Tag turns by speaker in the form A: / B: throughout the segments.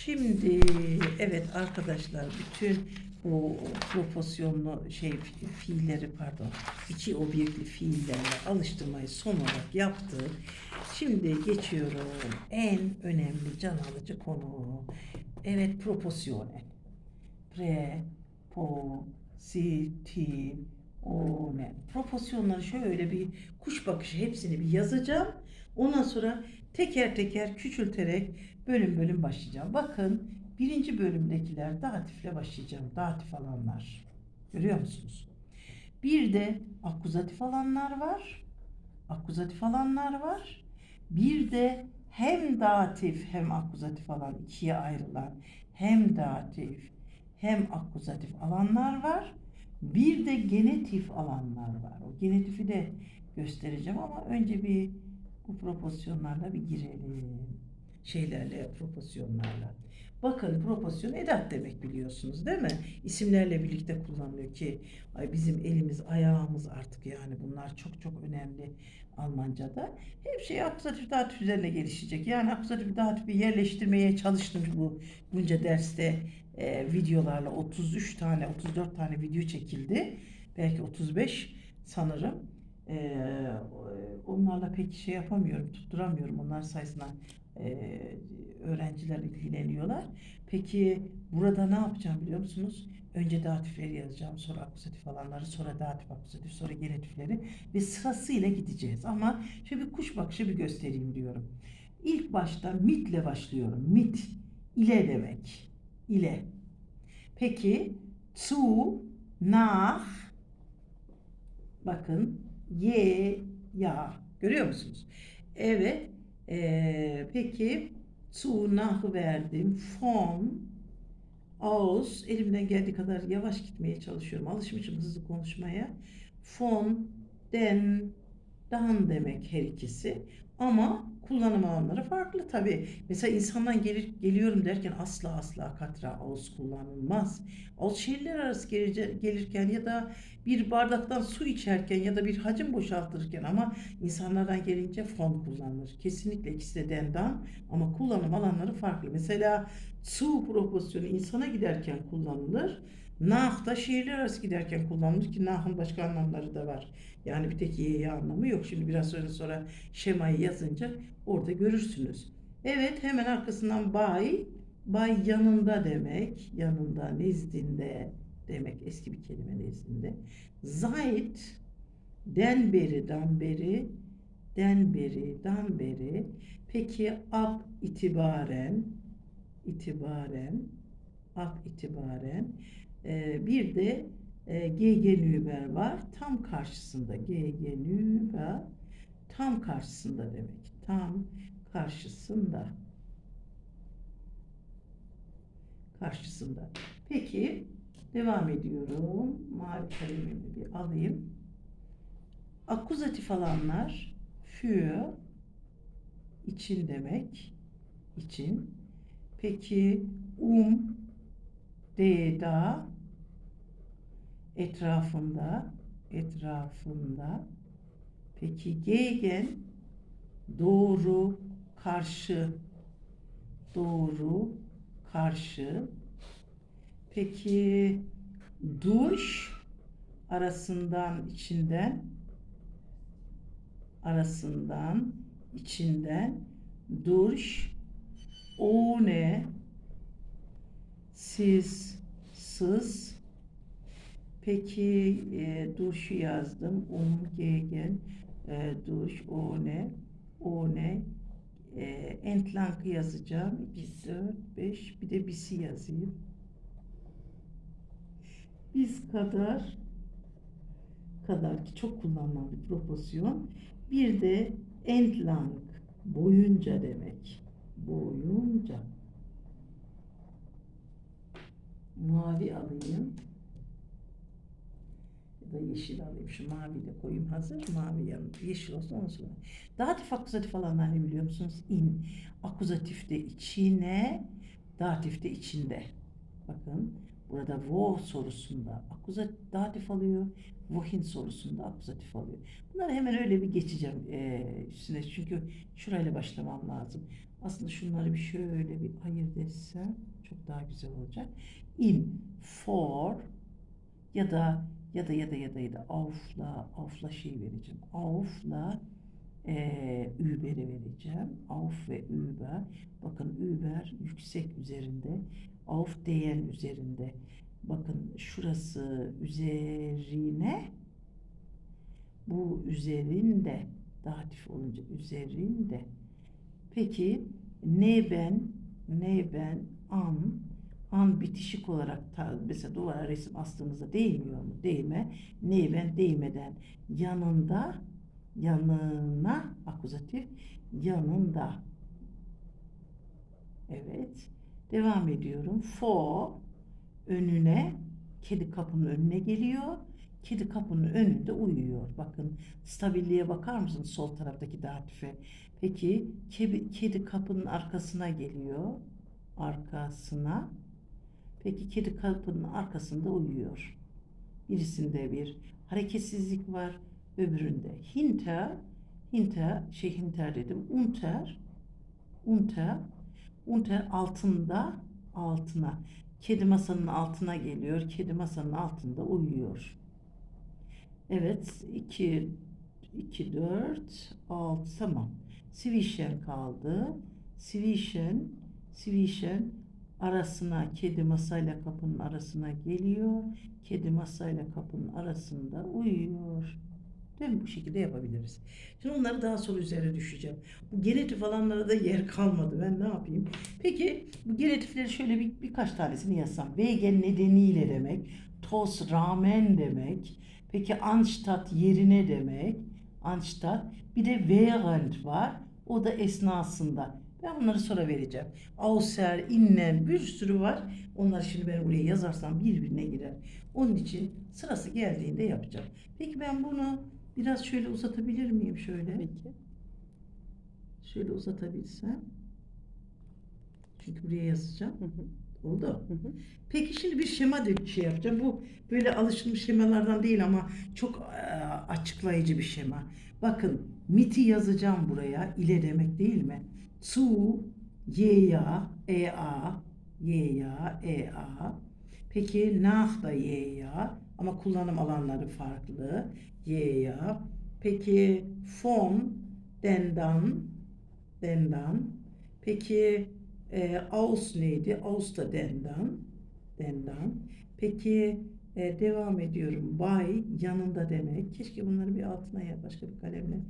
A: Şimdi evet arkadaşlar, bütün bu proporsiyonlu fiilleri, pardon, iki obyektli fiillerle alıştırmayı son olarak yaptık. Şimdi geçiyorum en önemli can alıcı konu. Evet, proporsiyonel. Preposisyonel. Proporsiyonları şöyle bir kuş bakışı hepsini bir yazacağım. Ondan sonra teker teker küçülterek bölüm bölüm başlayacağım. Bakın, birinci bölümdekiler datifle başlayacağım. Datif alanlar. Görüyor musunuz? Bir de akuzatif alanlar var. Akuzatif alanlar var. Bir de hem datif hem akuzatif alan, ikiye ayrılan hem datif hem akuzatif alanlar var. Bir de genetif alanlar var. O genetifi de göstereceğim ama önce bir bu proporsiyonlarla bir girelim. Proporsiyonlarla. Bakın, proporsiyon edat demek, biliyorsunuz değil mi? İsimlerle birlikte kullanılıyor ki bizim elimiz ayağımız artık, yani bunlar çok çok önemli Almanca'da. Hep şey akuzatif datif üzerine gelişecek. Yani akuzatif datifi yerleştirmeye çalıştım bunca derste, videolarla 33 tane 34 tane video çekildi. Belki 35 sanırım. Onlarla pek şey yapamıyorum, tutturamıyorum. Onlar sayesinde öğrenciler ilgileniyorlar. Peki burada ne yapacağım biliyor musunuz? Önce datifleri yazacağım, sonra akuzatif alanları, sonra datif akuzatif, sonra genetifleri ve sırasıyla gideceğiz. Ama şöyle bir kuş bakışı bir göstereyim diyorum. İlk başta mitle başlıyorum. Mit, ile demek. İle. Peki, zu, nach, bakın, ye, ya. Görüyor musunuz? Evet. Peki, zu, nach verdim. Von, aus. Elimden geldiği kadar yavaş gitmeye çalışıyorum. Alışmışım hızlı konuşmaya. Von, den, dan demek her ikisi. Ama kullanım alanları farklı tabii. Mesela insandan geliyorum derken asla asla katra aus kullanılmaz. Aus şehirler arası gelirken ya da bir bardaktan su içerken ya da bir hacim boşaltırken, ama insanlardan gelince fon kullanılır. Kesinlikle ikisi de dendan ama kullanım alanları farklı. Mesela su proporsiyonu insana giderken kullanılır. Nah da şehirler arası giderken kullanılır ki nahın başka anlamları da var. Yani bir tek y'ye anlamı yok. Şimdi biraz sonra şemayı yazınca orada görürsünüz. Evet, hemen arkasından bay. Bay yanında demek. Yanında, nezdinde demek. Eski bir kelime, nezdinde. Seit, den beri, dan beri. Den beri, dan beri. Peki ab itibaren. İtibaren. Ab itibaren. Bir de gegenüber var. Tam karşısında. Gegenüber tam karşısında demek. Tam karşısında. Karşısında. Peki, devam ediyorum. Mavi kalemimi bir alayım. Akuzatif alanlar für, için demek. İçin. Peki, da, etrafında. Etrafında. Peki, gegen, doğru, karşı. Doğru, karşı. Peki, durch, arasından, içinden. Arasından, içinden. Durch, ohne, siz, sız. Peki, durch'u yazdım. Gegen, durch, ohne, entlang yazacağım. 2, 4, 5, bir de bisi yazayım. Biz kadar ki çok kullanılan bir proporsiyon. Bir de entlang, boyunca demek. Boyunca. Mavi alayım. Ya da yeşil alayım. Şu maviyi de koyayım hazır. Mavi yanında. Yeşil olsun, ondan sonra. Datif akuzatif alanlar ne biliyor musunuz? İn. Akuzatif de içine, datif de içinde. Bakın, burada wo sorusunda datif alıyor. Wohin sorusunda akuzatif alıyor. Bunları hemen öyle bir geçeceğim üstüne. Çünkü şurayla başlamam lazım. Aslında şunları bir şöyle bir ayırt etsem çok daha güzel olacak. In, for ya da auf'la şey vereceğim. Auf'la Uber'i vereceğim. Auf ve Uber. Bakın Uber yüksek üzerinde. Auf değen üzerinde. Bakın şurası üzerine, bu üzerinde. Datif olunca üzerinde. Peki neben an bitişik olarak mesela duvara resim astığımızda değmiyor mu? Değme. Neben değmeden yanına akuzatif, yanında. Evet. Devam ediyorum. For önüne, kedi kapının önüne geliyor. Kedi kapının önünde uyuyor. Bakın stabilliğe bakar mısınız sol taraftaki datife? Peki kedi kapının arkasına geliyor. Arkasına. Peki kedi kapının arkasında uyuyor. Birisinde bir hareketsizlik var, öbüründe hinter dedim. Unter, unter altına. Kedi masanın altına geliyor. Kedi masanın altında uyuyor. Evet, 2, 4, 6 tamam. Zwischen kaldı. Zwischen arasına, kedi masayla kapının arasına geliyor. Kedi masayla kapının arasında uyuyor. Değil mi? Bu şekilde yapabiliriz. Şimdi onları daha sonra üzerine düşeceğim. Bu genitif falanlara da yer kalmadı. Ben ne yapayım? Peki bu genitifleri şöyle birkaç tanesini yazsam. Wegen nedeniyle demek. Tos rağmen demek. Peki anstatt yerine demek. Anstatt. Bir de während var. O da esnasında. Ben bunları sonra vereceğim. Außer, innen bir sürü var. Onları şimdi ben buraya yazarsam birbirine girer. Onun için sırası geldiğinde yapacağım. Peki ben bunu biraz şöyle uzatabilir miyim şöyle?
B: Peki.
A: Şöyle uzatabilsem. Çünkü buraya yazacağım.
B: Hı hı.
A: Oldu.
B: Hı hı.
A: Peki şimdi bir şema de şey yapacağım. Bu böyle alışılmış şemalardan değil ama çok açıklayıcı bir şema. Bakın miti yazacağım buraya. İle demek değil mi? Zu, ye ya, Peki nach da ye ya ama kullanım alanları farklı. Ye ya. Peki von, dendan. Peki aus neydi? Aus da dendan. Peki devam ediyorum. By yanında demek. Keşke bunları bir altına ya başka bir kalemle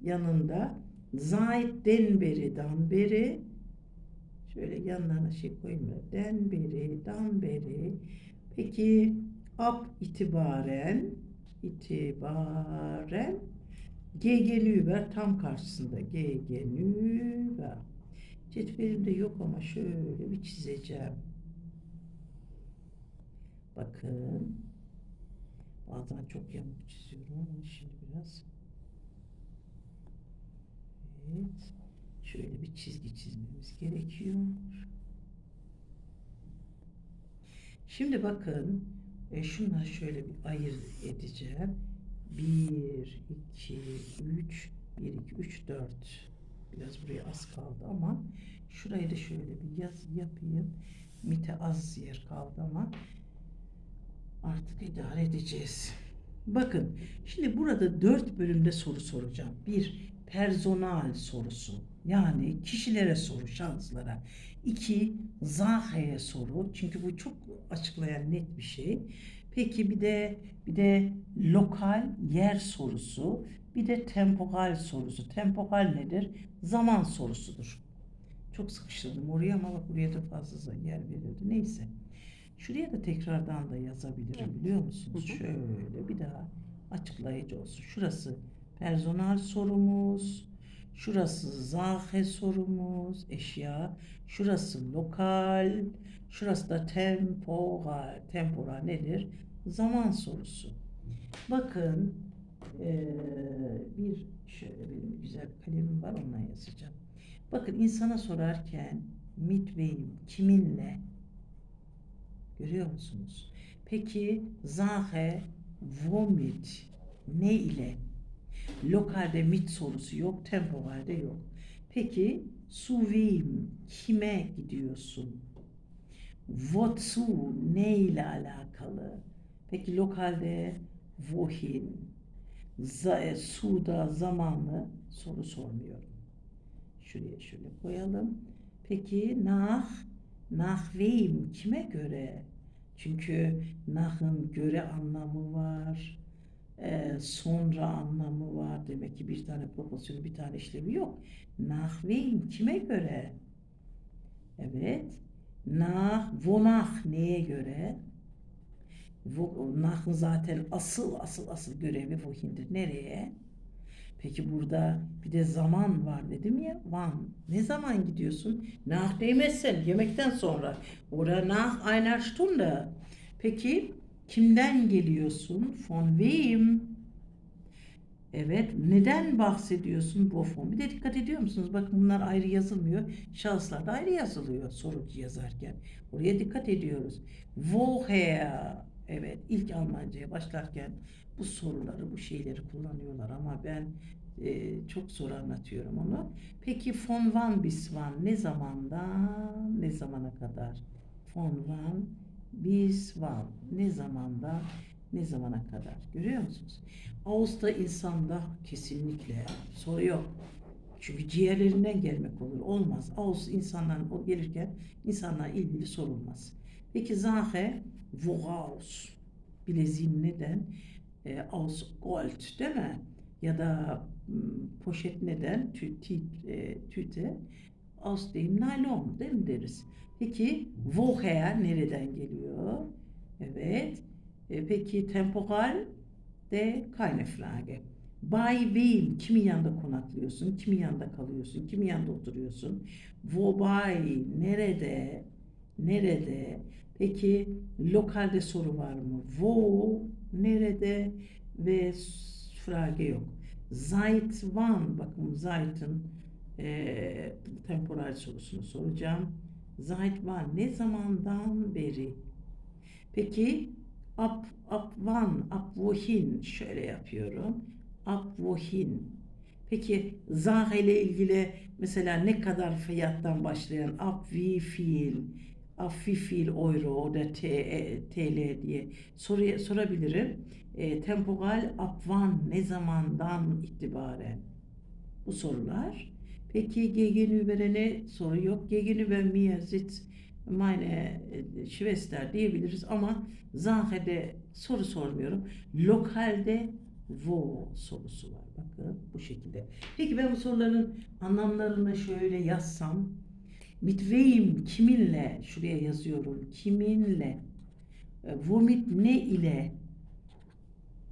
A: yanında. Zeit'den beri. Şöyle yanlarına şey koyayım da. Dan beri. Peki ab itibaren gegenüber tam karşısında gegenüber. Cetvelimde yok ama şöyle bir çizeceğim. Bakın. Bazen çok yamuk çiziyorum ama şimdi biraz. Evet. Şöyle bir çizgi çizmemiz gerekiyor. Şimdi bakın. Şunları şöyle bir ayırt edeceğim. 1, 2, 3, 1, 2, 3, 4. Biraz buraya az kaldı ama şurayı da şöyle bir yapayım. Mite az yer kaldı ama artık idare edeceğiz. Bakın şimdi burada 4 bölümde soru soracağım. Bir personal sorusu, yani kişilere soru, şahıslara. 2 Sache'ye soru, çünkü bu çok açıklayan net bir şey. Peki bir de lokal yer sorusu, bir de temporal sorusu. Temporal nedir? Zaman sorusudur. Çok sıkıştırdım oraya ama bak buraya da fazla yer verildi. Neyse. Şuraya da tekrardan da yazabilirim,
B: Evet.
A: biliyor musunuz?
B: Hı hı.
A: Şöyle bir daha açıklayıcı olsun. Şurası personel sorumuz. Şurası zahe sorumuz, eşya. Şurası lokal. Şurası da temporal. Temporal nedir? Zaman sorusu. Bakın bir şöyle benim güzel bir kalemim var, onunla yazacağım. Bakın insana sorarken mit wem, kiminle, görüyor musunuz? Peki Sache womit, ne ile? Lokalde mit sorusu yok, temporalde yok. Peki Zu wem, kime gidiyorsun? Wozu, ne ile alakalı? Peki lokalde wohin? Su'da zamanlı soru sormuyorum. Şuraya şöyle koyalım. Peki nach wem, kime göre? Çünkü nach'ın göre anlamı var. Sonra anlamı var. Demek ki bir tane proporsiyonu, bir tane işlevi yok. Nach wem, kime göre? Evet. Wonach, neye göre? Nach'ın zaten asıl görevi wohin'dir. Nereye? Peki burada bir de zaman var dedim ya. Wann. Ne zaman gidiyorsun? Nach demezsen yemekten sonra. Oder nach einer Stunde. Peki kimden geliyorsun? Von wem? Evet. Neden bahsediyorsun? Wovon. Bir de dikkat ediyor musunuz? Bakın bunlar ayrı yazılmıyor. Şahıslar da ayrı yazılıyor soru yazarken. Oraya dikkat ediyoruz. Woher. Evet. İlk Almanca'ya başlarken bu soruları, bu şeyleri kullanıyorlar ama ben çok zor anlatıyorum onu. Peki von wann bis wann? Ne zamandan ne zamana kadar? Von wann bis wann? Ne zamandan ne zamana kadar? Görüyor musunuz? Ağustos insanda kesinlikle soru yok. Çünkü ciğerlerinden gelmek olur. Olmaz. Ağustos insanların o gelirken insanlarla ilgili sorulmaz. Peki Sache woraus? Bileziğin neden? Aus Gold değil mi? Ya da poşet neden? Tüte aus dem Nylon değil mi deriz? Peki woher nereden geliyor? Evet. Peki temporal de keine Frage. Bei wem? Kimin yanında konaklıyorsun? Kimin yanında kalıyorsun? Kimin yanında oturuyorsun? Wobei? Nerede? Nerede? Peki lokalde soru var mı? Wo? Nerede? Ve Frage yok. Seit wann? Bakın seit'in temporal sorusunu soracağım. Seit wann? Ne zamandan beri? Peki ab wann, ab wohin şöyle yapıyorum. Ab wohin. Peki Sache ile ilgili mesela ne kadar fiyattan başlayan ab wie viel, ab wie viel Euro da TL diye sorabilirim. Temporal ab wann, ne zamandan itibaren bu sorular. Peki gegenüber'e ne soru yok. Gegenüber mir sitzt meine Schwester diyebiliriz ama Sache'de soru sormuyorum. Lokalde wo sorusu var. Bakın bu şekilde. Peki ben bu soruların anlamlarını şöyle yazsam. Mit wem, kiminle, şuraya yazıyorum. Kiminle, womit, ne ile,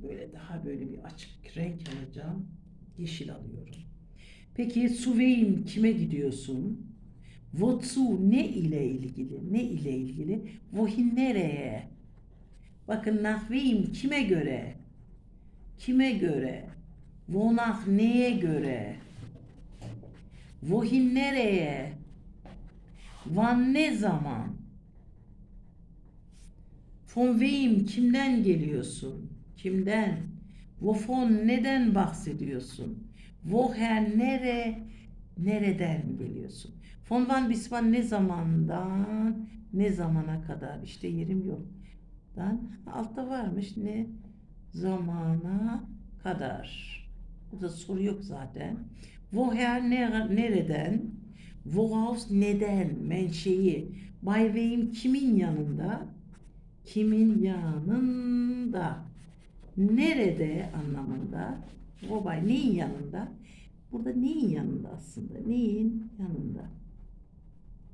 A: böyle daha böyle bir açık renk alacağım. Yeşil alıyorum. Peki zu wem, kime gidiyorsun? Wozu, ne ile ilgili? Ne ile ilgili? Wohin, nereye? Bakın nach wem, kime göre? Kime göre? Wonach, neye göre? Wohin, nereye? Wann, ne zaman? Von wem, kimden geliyorsun? Kimden? Wovon, neden bahsediyorsun? Woher, nereden geliyorsun? Von wann bis wann, ne zamandan ne zamana kadar? İşte yerim yok. Altta varmış, ne zamana kadar. Burada soru yok zaten. Woher, nereden? Woraus, neden? Menşei. By whom, kimin yanında? Kimin yanında? Nerede anlamında? Wobei, neyin yanında? Burada neyin yanında aslında? Neyin yanında?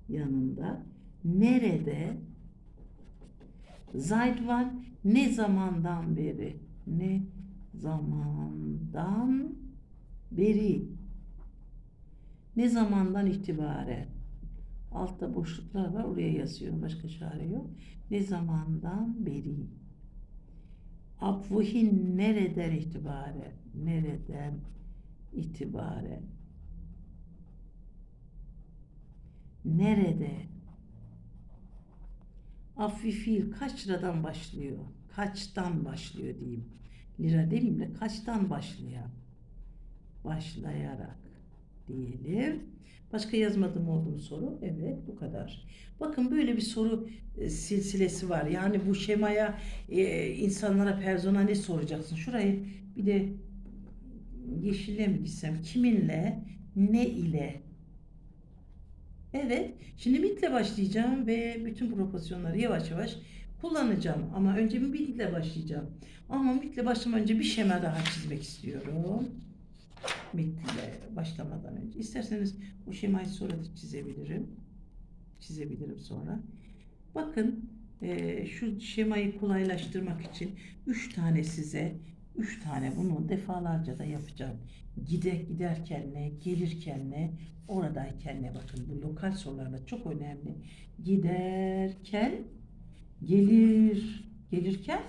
A: Yanında. Nerede? Seit wann? Ne zamandan beri? Ne zamandan beri? Ne zamandan itibaren? Altta boşluklar var. Oraya yazıyorum. Başka çare yok. Ne zamandan beri? Ab wohin, nereden itibaren? Nereden itibaren? Nerede? Ab wie viel, kaç liradan başlıyor? Kaçtan başlıyor diyeyim. Lira demeyeyim de kaçtan başlayan? Başlayarak. diyelim. Başka yazmadım oldu mu soru? Evet, bu kadar. Bakın böyle bir soru silsilesi var. Yani bu şemaya insanlara persona ne soracaksın? Şurayı bir de yeşille mi gitsem? Kiminle? Ne ile? Evet. Şimdi mitle başlayacağım ve bütün proporsiyonları yavaş yavaş kullanacağım. Ama önce bir mitle başlayacağım. Ama mitle başlamadan önce bir şema daha çizmek istiyorum. Mitle başlamadan önce. İsterseniz o şemayı sonra da çizebilirim. Çizebilirim sonra. Bakın şu şemayı kolaylaştırmak için 3 tane size 3 tane bunu defalarca da yapacağım. Giderken ne, gelirken ne, oradayken ne, bakın bu lokal sorularda çok önemli. Giderken, gelirken,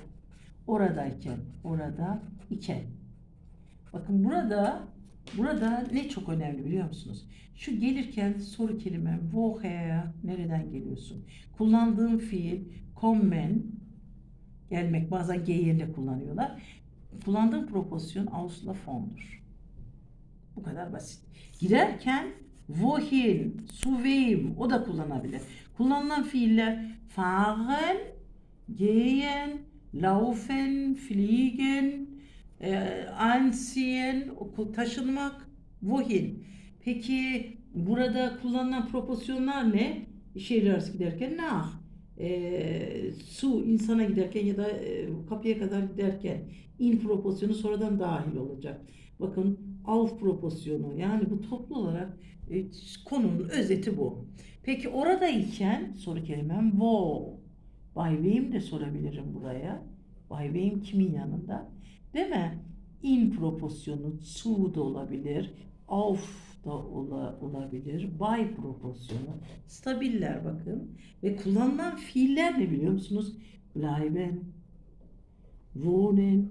A: oradayken, orada iken. Bakın burada ne çok önemli biliyor musunuz? Şu gelirken soru kelimem woher, nereden geliyorsun? Kullandığım fiil kommen, gelmek, bazen G yerine kullanıyorlar. Kullandığım proposisyon aus la form'dur. Bu kadar basit. Giderken wohin, zu wem, o da kullanabilir. Kullanılan fiiller fahren, gehen, laufen, fliegen, anziehen, taşınmak, wohin. Peki burada kullanılan proporsiyonlar ne? Şehirler arası giderken nach. Su insana giderken ya da kapıya kadar giderken in proporsiyonu sonradan dahil olacak. Bakın auf proporsiyonu, yani bu toplu olarak konunun özeti bu. Peki oradayken soru kelimem wo. By whom de sorabilirim buraya. By whom kimin yanında? Değil mi? In proporsiyonu zu da olabilir. Auf da olabilir. By proporsiyonu. Stabiller bakın. Ve kullanılan fiiller ne biliyor musunuz? Bleiben, wohnen,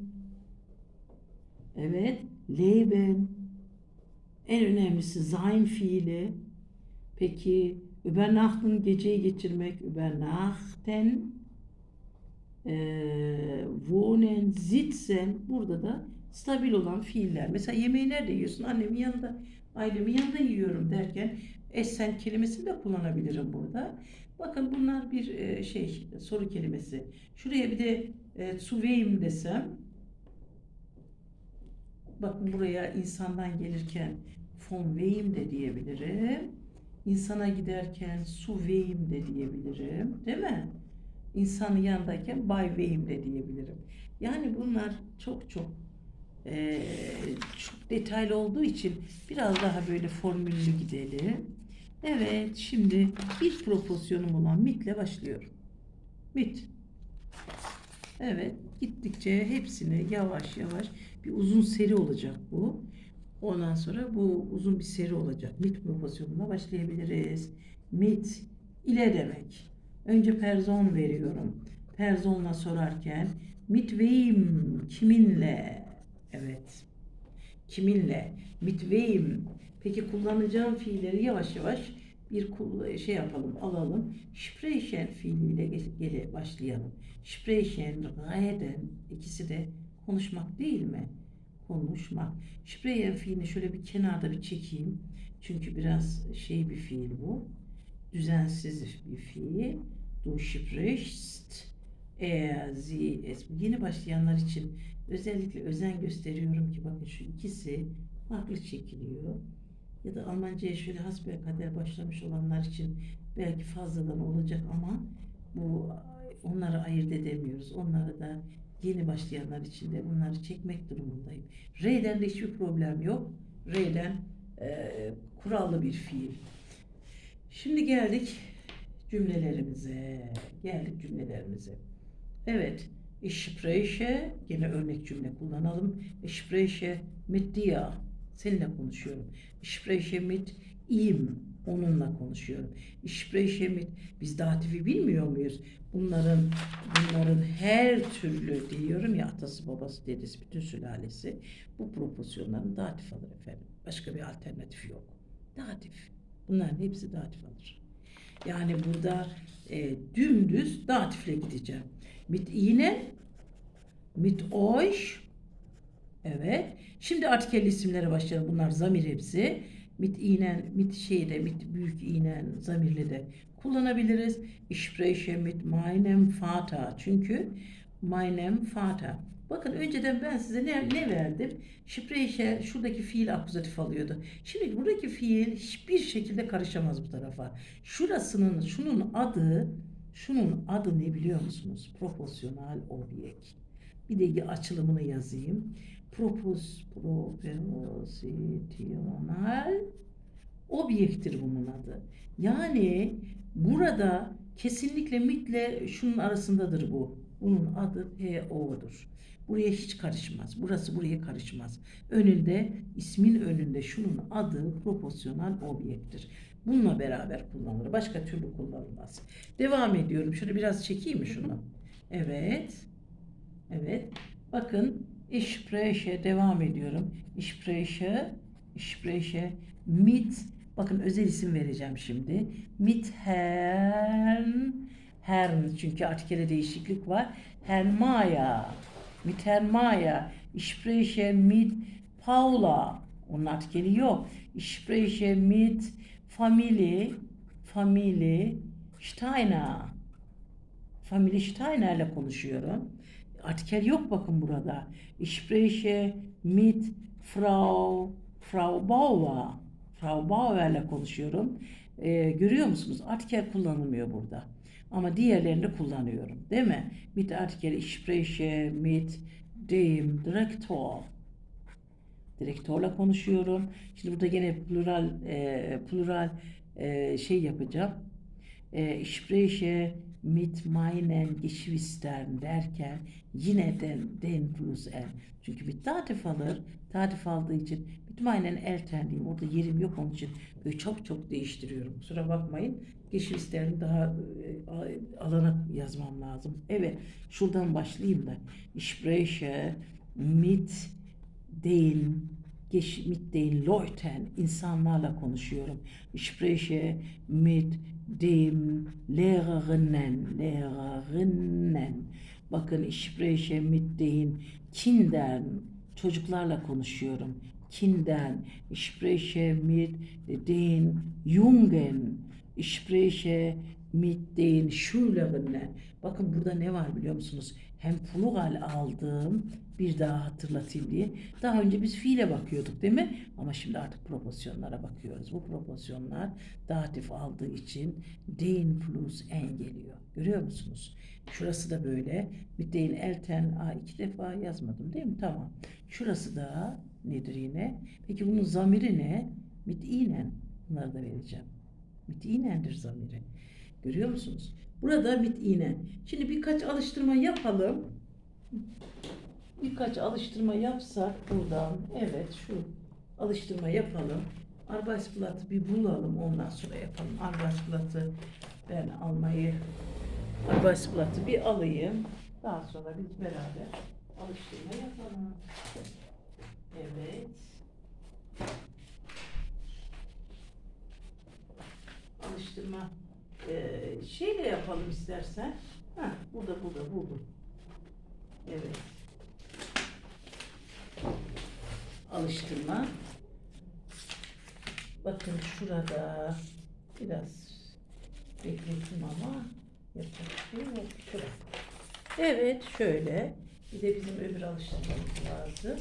A: evet, leben, en önemlisi sein fiili. Peki übernachten, geceyi geçirmek, übernachten, wohnen, sitzen, burada da stabil olan fiiller. Mesela yemeği nerede yiyorsun? Annemin yanında, ailemin yanında yiyorum derken essen kelimesini de kullanabilirim burada. Bakın bunlar bir soru kelimesi. Şuraya bir de zu wem desem, bakın buraya insandan gelirken von wem de diyebilirim. İnsana giderken zu wem de diyebilirim. Değil mi? İnsanın yanındayken by whom de diyebilirim. Yani bunlar çok çok detaylı olduğu için biraz daha böyle formüllü gidelim. Evet, şimdi ilk proporsiyonum olan mitle başlıyorum. Mit. Evet, gittikçe hepsini yavaş yavaş bir uzun seri olacak bu. Ondan sonra bu uzun bir seri olacak. Mit proporsiyonuna başlayabiliriz. Mit ile demek. Önce person veriyorum. Person'la sorarken mit wem, kiminle? Evet. Kiminle? Mit wem. Peki kullanacağım fiilleri yavaş yavaş bir yapalım, alalım. Sprechen fiiliyle başlayalım. Sprechen, reden, ikisi de konuşmak değil mi? Konuşmak. Sprechen fiilini şöyle bir kenarda bir çekeyim. Çünkü biraz bir fiil bu. Düzensiz bir fiil. Du sprichst, er, sie, es. Yeni başlayanlar için özellikle özen gösteriyorum ki bakın şu ikisi farklı çekiliyor. Ya da Almanca'ya şöyle hasbelkader başlamış olanlar için belki fazladan olacak ama onları ayırt edemiyoruz. Onları da yeni başlayanlar için de bunları çekmek durumundayım. R'den de hiçbir problem yok. R'den kurallı bir fiil. Şimdi geldik cümlelerimize. Evet. Ich spreche, yine örnek cümle kullanalım. Ich spreche mit dir. Seninle konuşuyorum. Ich spreche mit ihm. Onunla konuşuyorum. Ich spreche mit. Biz datifi bilmiyor muyuz? Bunların her türlü diyorum ya, atası, babası, dedesi, bütün sülalesi bu proporsiyonların datif alır efendim. Başka bir alternatif yok. Datif. Bunların hepsi datif alır. Yani burada dümdüz datifle gideceğim. Mit ihnen, mit euch. Evet. Şimdi artikel isimlere başlayalım. Bunlar zamir hepsi. Mit ihnen, mit şeyde, mit büyük ihnen zamirli de kullanabiliriz. Ich spreche mit meinem Vater. Çünkü meinem Vater. Bakın önceden ben size ne verdim? Spreche şuradaki fiil akuzatif alıyordu. Şimdi buradaki fiil hiçbir şekilde karışamaz bu tarafa. Şunun adı ne biliyor musunuz? Proporsiyonel objekt. Bir de açılımını yazayım. Propositional objektir bunun adı. Yani burada kesinlikle mitle şunun arasındadır bu. Bunun adı PO'dur. Buraya hiç karışmaz. Burası buraya karışmaz. Önünde, ismin önünde şunun adı proporsiyonel objekttir. Bununla beraber kullanılır. Başka türlü kullanılmaz. Devam ediyorum. Şöyle biraz çekeyim mi şunu? Evet. Evet. Bakın ich spreche devam ediyorum. Ich spreche mit, bakın özel isim vereceğim şimdi. Mit Herrn çünkü artikele değişiklik var. Herrn Mayer. Mit Herrn Mayer. Ich spreche mit Paula. Onun artikeli yok. Ich spreche mit Familie Steiner. Familie Steiner'le konuşuyorum. Artikel yok bakın burada. Ich spreche mit Frau Bauer. Frau Bauer'le konuşuyorum. Görüyor musunuz? Artikel kullanılmıyor burada. Ama diğerlerini kullanıyorum. Değil mi? Mit artikel ich spreche mit dem Direktor. Direktörle konuşuyorum. Şimdi burada gene plural şey yapacağım. Ich spreche mit meinen Geschwistern derken yine den plus en. Çünkü bir datif alır. Datif aldığı için mit meinen Eltern diyeyim. Orada yerim yok onun için böyle çok değiştiriyorum. Kusura bakmayın. Geschwister'in daha alana yazmam lazım. Evet. Şuradan başlayayım da. Ich spreche mit den Leuten, insanlarla konuşuyorum. Ich spreche mit dem Lehrerinnen. Bakın ich spreche mit den Kindern, çocuklarla konuşuyorum. Kindern. Ich spreche mit den Jungen. Ich spreche mit den Schülerinnen. Bakın burada ne var biliyor musunuz? Hem plural aldığım, bir daha hatırlatayım diye. Daha önce biz fiile bakıyorduk değil mi? Ama şimdi artık proporsiyonlara bakıyoruz. Bu proporsiyonlar datif aldığı için den plus en geliyor. Görüyor musunuz? Şurası da böyle. Mit den Eltern. İki defa yazmadım değil mi? Tamam. Şurası da nedir yine? Peki bunun zamiri ne? Mit ihnen. Bunları da vereceğim. Mit ihnendir zamiri. Görüyor musunuz? Burada mit ihnen. Şimdi birkaç alıştırma yapalım. Birkaç alıştırma yapsak buradan. Evet, şu alıştırma yapalım. Arbeitsblatt'ı bir bulalım, ondan sonra yapalım. Arbeitsblatt'ı bir alayım. Daha sonra biz beraber alıştırma yapalım. Evet. Alıştırma şeyle yapalım istersen. Burada buldum. Evet. Alıştırma. Bakın şurada biraz bekletim ama yapacak bir şey yok. Şurada. Evet, şöyle. Bir de bizim öbür alıştırmamız lazım.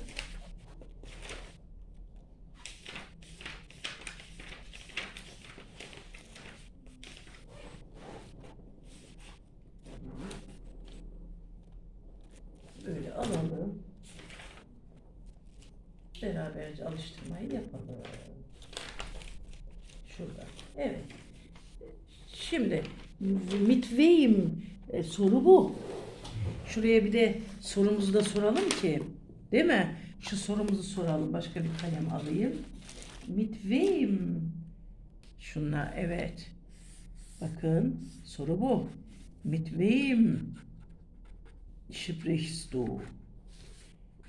A: Böyle alalım. Beraberce alıştırmayı yapalım. Şurada. Evet. Şimdi mit wem soru bu. Şuraya bir de sorumuzu da soralım ki, değil mi? Şu sorumuzu soralım. Başka bir kalem alayım. Mit wem? Şunlar, evet. Bakın soru bu. Mit wem sprichst du?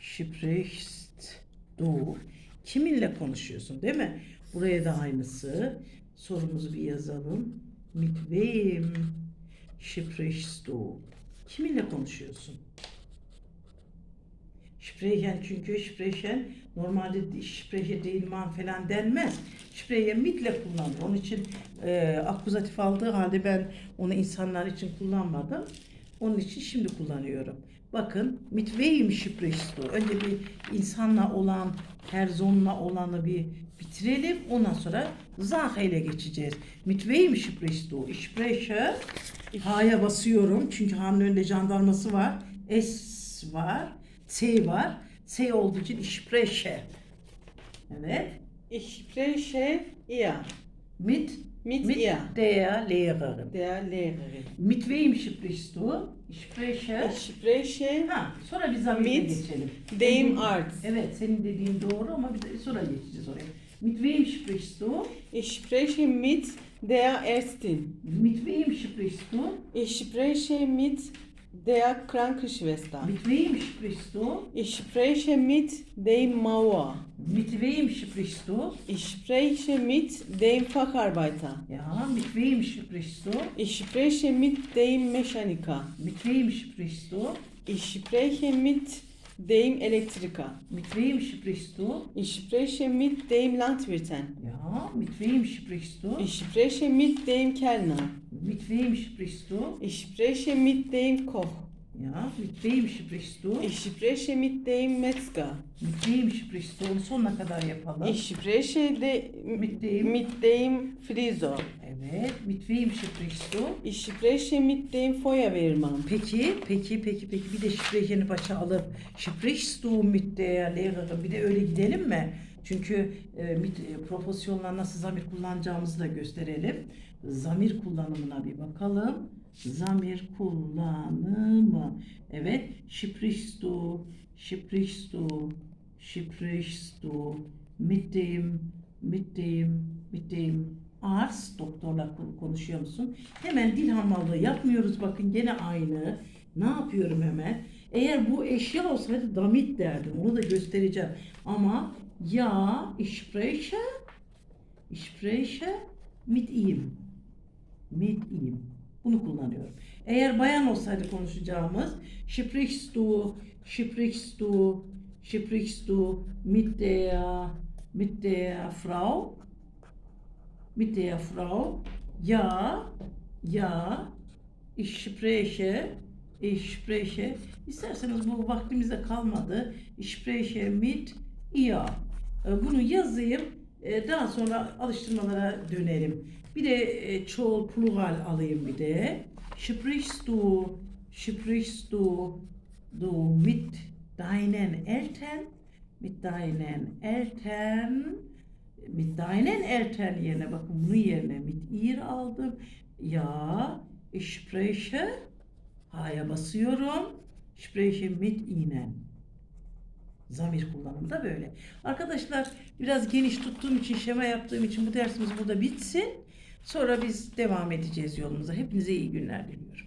A: Sprichst du? Kiminle konuşuyorsun, değil mi? Buraya da aynısı. Sorumuzu bir yazalım. Mit wem sprichst du? Kiminle konuşuyorsun? Sprechen, çünkü sprechen normalde spreche değil man falan denmez. Sprechen mitle kullanılır. Onun için akuzatif aldığı halde ben onu insanlar için kullanmadım. Onun için şimdi kullanıyorum. Bakın, mit wem sprichst du? Önce bir insanla olan, personla olanı bir bitirelim. Ondan sonra Sache geçeceğiz. Mit wem sprichst du? Ich spreche. Ha'ya basıyorum. Çünkü Ha'nın önünde jandarması var. S var. C var. C olduğu için ich spreche. Evet.
B: Ich spreche ihr.
A: Mit
B: Mit ihr.
A: der Lehrerin.
B: Der Lehrerin.
A: Mit wem sprichst du? Ich spreche.
B: Ich spreche
A: Ha, sonra bir zamirle
B: Mit
A: geçelim.
B: dem Arzt.
A: Evet, senin dediğin doğru ama bir de sonra geçeceğiz oraya. Mit wem sprichst du?
B: Ich spreche mit der Ärztin.
A: Mit wem sprichst du?
B: Ich spreche mit der Krankenschwester.
A: Mit wem sprichst du?
B: Ich spreche mit dem Mauer.
A: Mit wem sprichst du?
B: Ich spreche mit dem Facharbeiter.
A: Ja, mit wem sprichst du?
B: Ich spreche mit dem Mechaniker.
A: Mit wem sprichst du?
B: Ich spreche mit dem Elektriker.
A: Mit wem sprichst du?
B: Ich spreche mit dem Landwirten.
A: Ja, mit wem sprichst du?
B: Ich spreche mit dem Kellner.
A: Mit wem sprichst du?
B: Ich spreche mit dem Koch.
A: Ja, mit wem sprichst du?
B: Ich spreche mit dem Metzger.
A: Mit wem sprichst du? Onu sonuna kadar yapalım.
B: Ich spreche mit dem Friseur.
A: Evet, mit wem sprichst du?
B: Ich spreche mit dem Feuerwehrmann.
A: Peki. Bir de şifreyeni başa alıp sprichst du mit der Lehrerin. Bir de öyle gidelim mi? Çünkü proporsiyonla nasıl zamir kullanacağımızı da gösterelim. Zamir kullanımına bir bakalım. Zamir kullanımı. Evet. Sprichst du mit dem Arzt, doktorla konuşuyor musun? Hemen dil hamallığı yapmıyoruz. Bakın gene aynı. Ne yapıyorum hemen? Eğer bu eşya olsaydı damit derdim. Onu da göstereceğim. Ama ya, ich spreche mit ihm. Bunu kullanıyorum. Eğer bayan olsaydı konuşacağımız sprichst du mit der Frau. Ja, ich spreche. İsterseniz bu vaktimizde kalmadı. Ich spreche mit ihr. Bunu yazayım. Daha sonra alıştırmalara dönelim. Bir de çoğul plural alayım bir de. Sprichst du mit deinen Eltern? Mit deinen Eltern yerine bakın, bunun yerine mit ihr aldım. Ya, ich spreche. Ha'ya basıyorum. Spreche mit ihnen. Zamir kullanımı da böyle. Arkadaşlar, biraz geniş tuttuğum için, şema yaptığım için bu dersimiz burada bitsin. Sonra biz devam edeceğiz yolumuza. Hepinize iyi günler diliyorum.